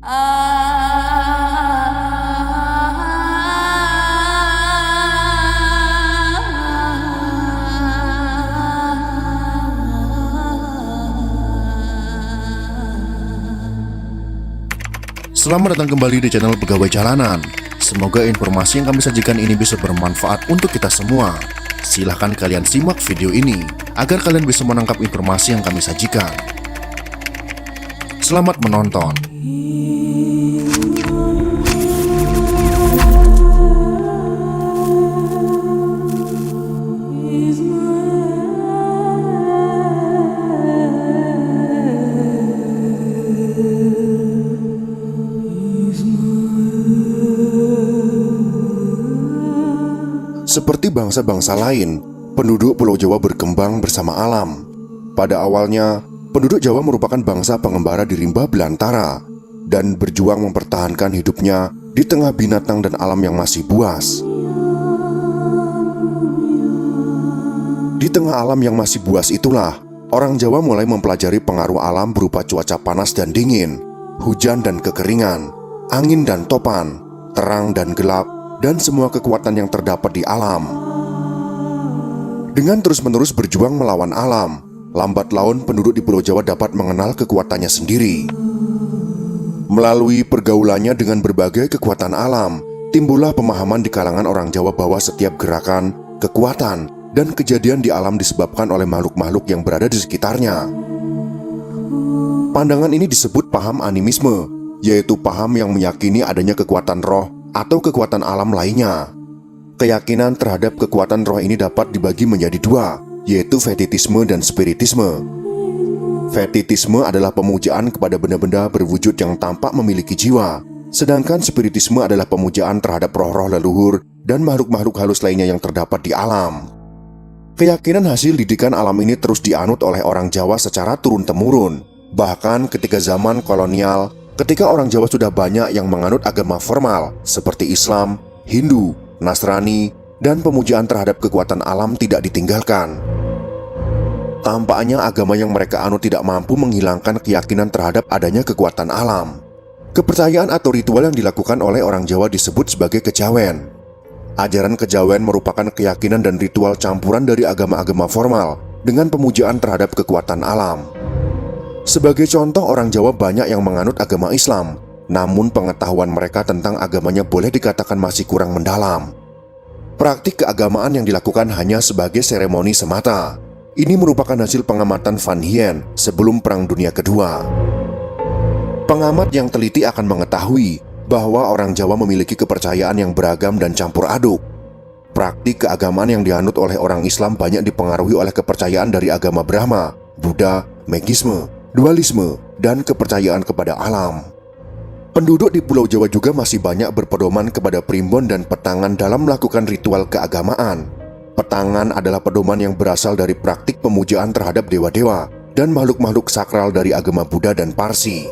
Selamat datang kembali di channel Pegawai Jalanan. Semoga informasi yang kami sajikan ini bisa bermanfaat untuk kita semua. Silahkan kalian simak video ini agar kalian bisa menangkap informasi yang kami sajikan. Selamat menonton. Seperti bangsa-bangsa lain, penduduk Pulau Jawa berkembang bersama alam. Pada awalnya, penduduk Jawa merupakan bangsa pengembara di rimba belantara dan berjuang mempertahankan hidupnya di tengah binatang dan alam yang masih buas. Di tengah alam yang masih buas itulah, orang Jawa mulai mempelajari pengaruh alam berupa cuaca panas dan dingin, hujan dan kekeringan, angin dan topan, terang dan gelap, dan semua kekuatan yang terdapat di alam. Dengan terus-menerus berjuang melawan alam, lambat laun penduduk di Pulau Jawa dapat mengenal kekuatannya sendiri. Melalui pergaulannya dengan berbagai kekuatan alam, timbullah pemahaman di kalangan orang Jawa bahwa setiap gerakan, kekuatan, dan kejadian di alam disebabkan oleh makhluk-makhluk yang berada di sekitarnya. Pandangan ini disebut paham animisme, yaitu paham yang meyakini adanya kekuatan roh atau kekuatan alam lainnya. Keyakinan terhadap kekuatan roh ini dapat dibagi menjadi dua, yaitu fetitisme dan spiritisme. Fetitisme adalah pemujaan kepada benda-benda berwujud yang tampak memiliki jiwa, sedangkan spiritisme adalah pemujaan terhadap roh-roh leluhur dan makhluk-makhluk halus lainnya yang terdapat di alam. Keyakinan hasil didikan alam ini terus dianut oleh orang Jawa secara turun-temurun. Bahkan ketika zaman kolonial, ketika orang Jawa sudah banyak yang menganut agama formal seperti Islam, Hindu, Nasrani, dan pemujaan terhadap kekuatan alam tidak ditinggalkan. Tampaknya agama yang mereka anut tidak mampu menghilangkan keyakinan terhadap adanya kekuatan alam. Kepercayaan atau ritual yang dilakukan oleh orang Jawa disebut sebagai kejawen. Ajaran kejawen merupakan keyakinan dan ritual campuran dari agama-agama formal dengan pemujaan terhadap kekuatan alam. Sebagai contoh, orang Jawa banyak yang menganut agama Islam, namun pengetahuan mereka tentang agamanya boleh dikatakan masih kurang mendalam. Praktik keagamaan yang dilakukan hanya sebagai seremoni semata. Ini merupakan hasil pengamatan Van Hien sebelum Perang Dunia Kedua. Pengamat yang teliti akan mengetahui bahwa orang Jawa memiliki kepercayaan yang beragam dan campur aduk. Praktik keagamaan yang dianut oleh orang Islam banyak dipengaruhi oleh kepercayaan dari agama Brahma, Buddha, Magisme, dualisme, dan kepercayaan kepada alam. Penduduk di Pulau Jawa juga masih banyak berpedoman kepada primbon dan petangan dalam melakukan ritual keagamaan. Petangan adalah pedoman yang berasal dari praktik pemujaan terhadap dewa-dewa dan makhluk-makhluk sakral dari agama Buddha dan Parsi.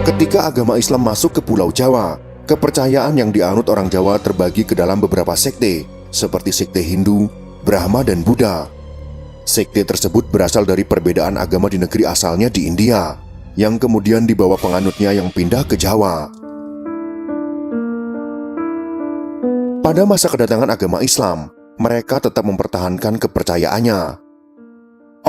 Ketika agama Islam masuk ke Pulau Jawa, kepercayaan yang dianut orang Jawa terbagi ke dalam beberapa sekte, seperti sekte Hindu, Brahma, dan Buddha. Sekte tersebut berasal dari perbedaan agama di negeri asalnya di India, yang kemudian dibawa penganutnya yang pindah ke Jawa. Pada masa kedatangan agama Islam, mereka tetap mempertahankan kepercayaannya.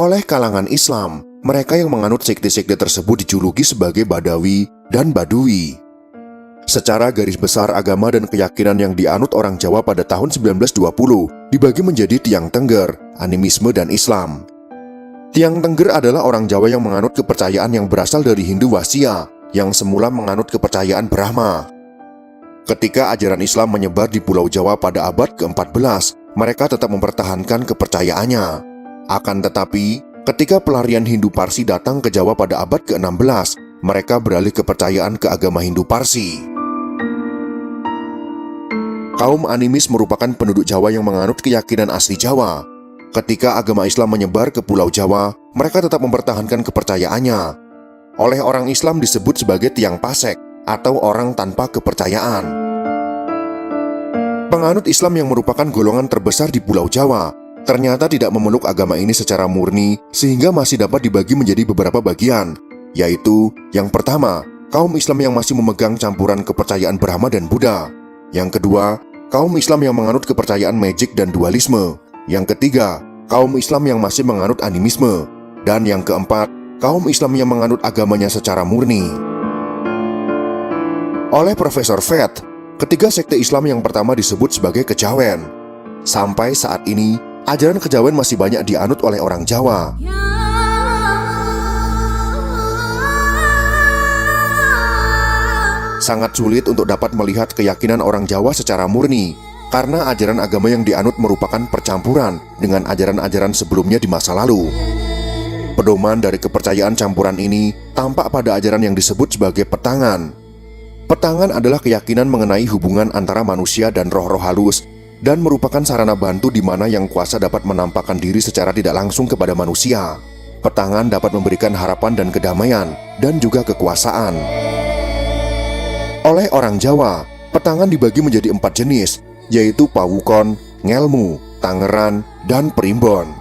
Oleh kalangan Islam, mereka yang menganut sekte-sekte tersebut dijuluki sebagai Badawi dan Badui. Secara garis besar, agama dan keyakinan yang dianut orang Jawa pada tahun 1920 dibagi menjadi Tiang Tengger, animisme, dan Islam. Tiang Tengger adalah orang Jawa yang menganut kepercayaan yang berasal dari Hindu Wasya, yang semula menganut kepercayaan Brahma. Ketika ajaran Islam menyebar di Pulau Jawa pada abad ke-14, mereka tetap mempertahankan kepercayaannya. Akan tetapi, ketika pelarian Hindu Parsi datang ke Jawa pada abad ke-16, mereka beralih kepercayaan ke agama Hindu Parsi. Kaum animis merupakan penduduk Jawa yang menganut keyakinan asli Jawa. Ketika agama Islam menyebar ke Pulau Jawa, mereka tetap mempertahankan kepercayaannya. Oleh orang Islam disebut sebagai Tiang Pasek atau orang tanpa kepercayaan. Penganut Islam yang merupakan golongan terbesar di Pulau Jawa ternyata tidak memeluk agama ini secara murni, sehingga masih dapat dibagi menjadi beberapa bagian, yaitu yang pertama, kaum Islam yang masih memegang campuran kepercayaan Brahma dan Buddha. Yang kedua, kaum Islam yang menganut kepercayaan magic dan dualisme. Yang ketiga, kaum Islam yang masih menganut animisme. Dan yang keempat, kaum Islam yang menganut agamanya secara murni. Oleh Profesor Fett, ketiga sekte Islam yang pertama disebut sebagai kejawen. Sampai saat ini, ajaran kejawen masih banyak dianut oleh orang Jawa. Sangat sulit untuk dapat melihat keyakinan orang Jawa secara murni, karena ajaran agama yang dianut merupakan percampuran dengan ajaran-ajaran sebelumnya di masa lalu. Pedoman dari kepercayaan campuran ini tampak pada ajaran yang disebut sebagai petangan. Petangan adalah keyakinan mengenai hubungan antara manusia dan roh-roh halus, dan merupakan sarana bantu di mana yang kuasa dapat menampakkan diri secara tidak langsung kepada manusia. Petangan dapat memberikan harapan dan kedamaian, dan juga kekuasaan. Oleh orang Jawa, petangan dibagi menjadi 4 jenis, yaitu pawukon, ngelmu, tangeran, dan primbon.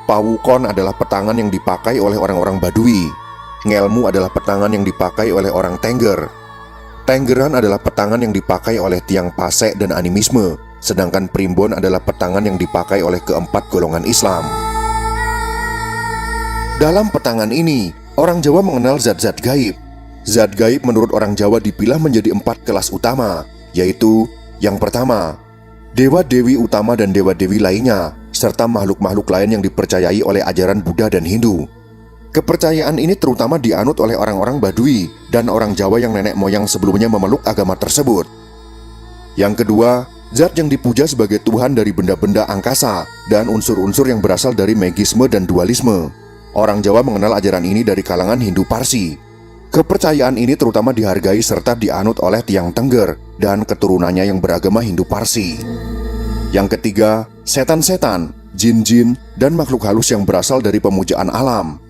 Pawukon adalah petangan yang dipakai oleh orang-orang Badui. Ngelmu adalah petangan yang dipakai oleh orang Tengger. Tenggeran adalah petangan yang dipakai oleh tiang Pasek dan animisme, sedangkan primbon adalah petangan yang dipakai oleh keempat golongan Islam. Dalam petangan ini, orang Jawa mengenal zat-zat gaib. Zat gaib menurut orang Jawa dipilah menjadi 4 kelas utama, yaitu yang pertama, dewa-dewi utama dan dewa-dewi lainnya, serta makhluk-makhluk lain yang dipercayai oleh ajaran Buddha dan Hindu. Kepercayaan ini terutama dianut oleh orang-orang Badui dan orang Jawa yang nenek moyang sebelumnya memeluk agama tersebut. Yang kedua, zat yang dipuja sebagai Tuhan dari benda-benda angkasa dan unsur-unsur yang berasal dari magisme dan dualisme. Orang Jawa mengenal ajaran ini dari kalangan Hindu Parsi. Kepercayaan ini terutama dihargai serta dianut oleh tiang Tengger dan keturunannya yang beragama Hindu Parsi. Yang ketiga, setan-setan, jin-jin, dan makhluk halus yang berasal dari pemujaan alam.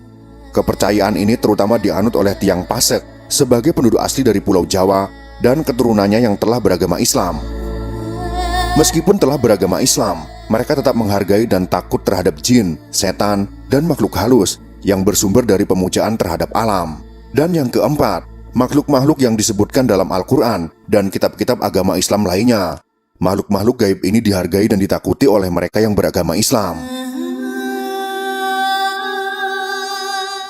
Kepercayaan ini terutama dianut oleh tiang Pasek sebagai penduduk asli dari Pulau Jawa dan keturunannya yang telah beragama Islam. Meskipun telah beragama Islam, mereka tetap menghargai dan takut terhadap jin, setan, dan makhluk halus yang bersumber dari pemujaan terhadap alam. Dan yang keempat, makhluk-makhluk yang disebutkan dalam Al-Quran dan kitab-kitab agama Islam lainnya. Makhluk-makhluk gaib ini dihargai dan ditakuti oleh mereka yang beragama Islam.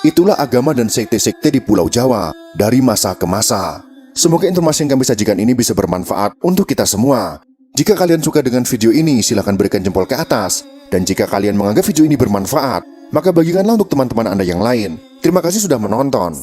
Itulah agama dan sekte-sekte di Pulau Jawa dari masa ke masa. Semoga informasi yang kami sajikan ini bisa bermanfaat untuk kita semua. Jika kalian suka dengan video ini, silakan berikan jempol ke atas. Dan jika kalian menganggap video ini bermanfaat, maka bagikanlah untuk teman-teman Anda yang lain. Terima kasih sudah menonton.